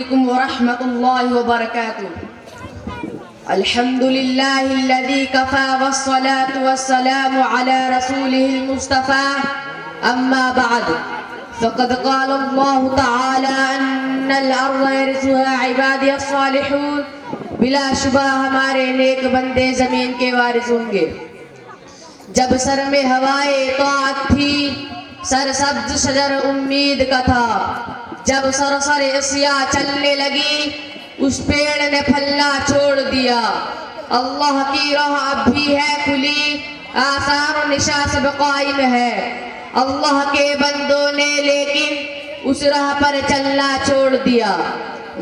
ورحمة الله وبركاته. الحمد لله الذي كفى والصلاة والسلام على رسوله المصطفى. أما بعد فقد قال الله تعالى أن الأرض يرثها عبادي الصالحون. بلا شبہ ہمارے نیک بندے زمین کے وارث ہوں گے. جب سر میں ہوائے طاعت تھی، سر سبز شجر امید کا تھا. جب سرسر عصیاں چلنے لگی، اس پیڑ نے پھلنا چھوڑ دیا. اللہ کی راہ اب بھی ہے کھلی، آثار و نشاں سب قائم ہے. اللہ کے بندوں نے لیکن اس راہ پر چلنا چھوڑ دیا.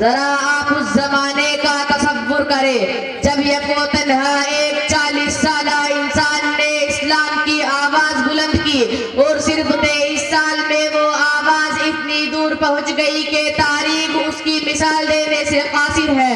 ذرا آپ اس زمانے کا تصور کریں جب یک و تنہا ایک 40 سالہ انسان نے اسلام کی آواز بلند کی، اور صرف 23 سال میں وہ آواز اتنی دور پہنچ گئی کہ تاریخ اس کی مثال دینے سے قاصر ہے.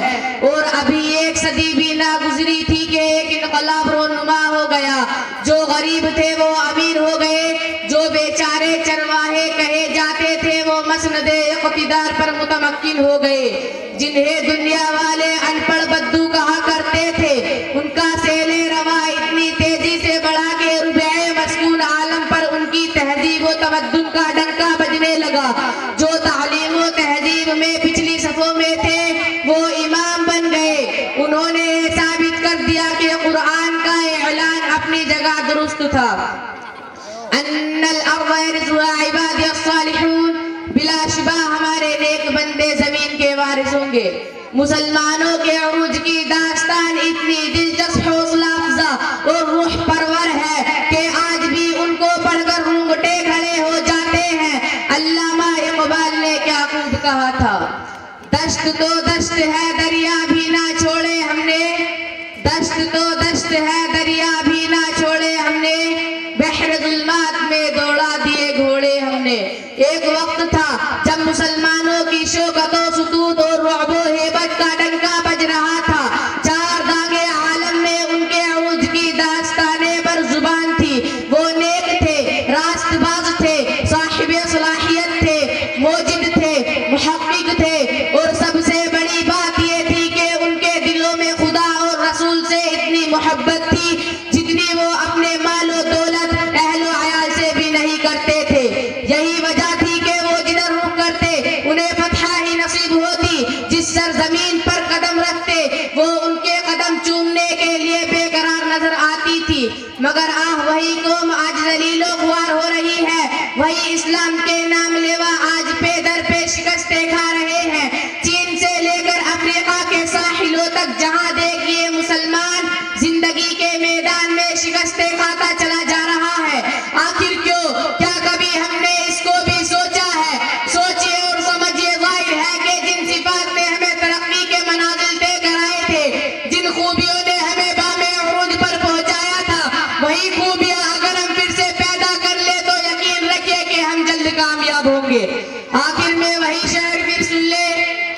اور ابھی ایک صدی بھی نہ گزری تھی کہ ایک انقلاب رونما ہو گیا. جو غریب تھے وہ امیر ہو گئے، جو بیچارے چرواہے کہے جاتے تھے وہ مسند اقتدار پر متمکن ہو گئے. جنہیں دنیا والے ان پڑھ بدو کہا کرتے تھے، ان کا سیل روا اتنی تیزی سے بڑھا کہ ربع مسکون عالم پر ان کی تہذیب و تمدن کا ڈنکا بجنے لگا. جو تعلیم و تہذیب میں پچھلی صفوں میں تھے وہ امام بن گئے. انہوں نے ثابت کر دیا کہ قرآن کا اعلان اپنی جگہ درست تھا. ان الارض يرثها عبادي الصالحون. بلا شبہ ہمارے نیک بندے زمین کے وارث ہوں گے. مسلمانوں کے عروج کی داستان اتنی دلچسپ، حوصلہ افزا اور روح پرور ہے کہ آج بھی ان کو پڑھ کر رونگٹے کھڑے ہو جاتے ہیں. علامہ اقبال نے کیا خوب کہا تھا، دشت تو دشت ہے دریا بھی نہ چھوڑے ہم نے. دشت تو دشت ہے دریا بھی نہ چھوڑے ہم نے. بحر ظلمات میں دوڑا دیے گھوڑے ہم نے. ایک وقت تھا جب مسلمانوں کی شوکت و سطوت اور رعب و ہیبت کا ڈنکا بج رہا تھا. چار دانگے عالم میں ان کے عروج کی داستانیں بر زبان تھی. وہ نیک تھے، راست باز تھے، صاحب صلاحیت تھے، موجد تھے، محقق تھے، اور سب سے بڑی بات یہ تھی کہ ان کے دلوں میں خدا اور رسول سے اتنی محبت تھی جتنی وہ اپنے مال و دولت، اہل و عیال سے بھی نہیں کرتے تھے. یہی وجہ تھی کہ وہ جدھر رخ کرتے انہیں فتح ہی نصیب ہوتی. جس سرزمین پر قدم رکھتے وہ ان کے قدم چومنے کے لیے بے قرار نظر آتی تھی. مگر وہی قوم آج ذلیل و خوار ہو رہی ہے. وہی اسلام کے نام لیوا آج پہ در پہ شکستیں کھا رہے ہیں. چین سے لے کر افریقہ کے ساحلوں تک جہاں دیکھیے مسلمان زندگی کے میدان میں شکستیں کھاتا چلا جا رہا ہے. آخر کیوں؟ کیا کبھی ہم نے اس کو بھی سوچا ہے؟ سوچیے اور سمجھیے. ظاہر ہے کہ جن صفات نے ہمیں ترقی کے منازل طے کرائے تھے، جن خوبیوں نے ہمیں بام عروج پر پہنچایا تھا، وہی خوبیاں اگر ہم پھر سے پیدا کر لیں تو یقین رکھیے کہ ہم جلد کامیاب ہوں گے. آخر میں وہی شعر پھر سن لے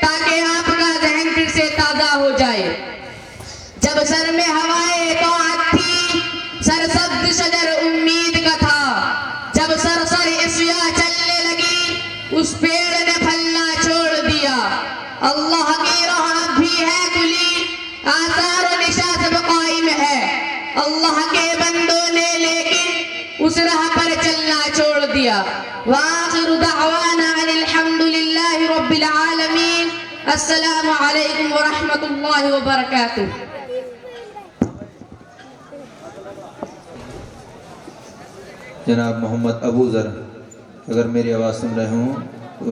تاکہ آپ کا ذہن پھر سے تازہ ہو جائے. جب سر میں ہوائے طاعت تھی، سر سبز شجر امید کا تھا. جب سرسر عصیاں چلنے لگی، اس پیڑ نے پھلنا چھوڑ دیا. اللہ کی راہ اب بھی ہے کھلی، آثار و نشاں سب قائم ہے. اللہ کے بندوں نے لیکن اس راہ پر چلنا چھوڑ دیا. وآخر دعوانا ان الحمد للہ رب العالمین. السلام علیکم ورحمۃ اللہ وبرکاتہ. جناب محمد ابو ذر اگر میری آواز سن رہے ہوں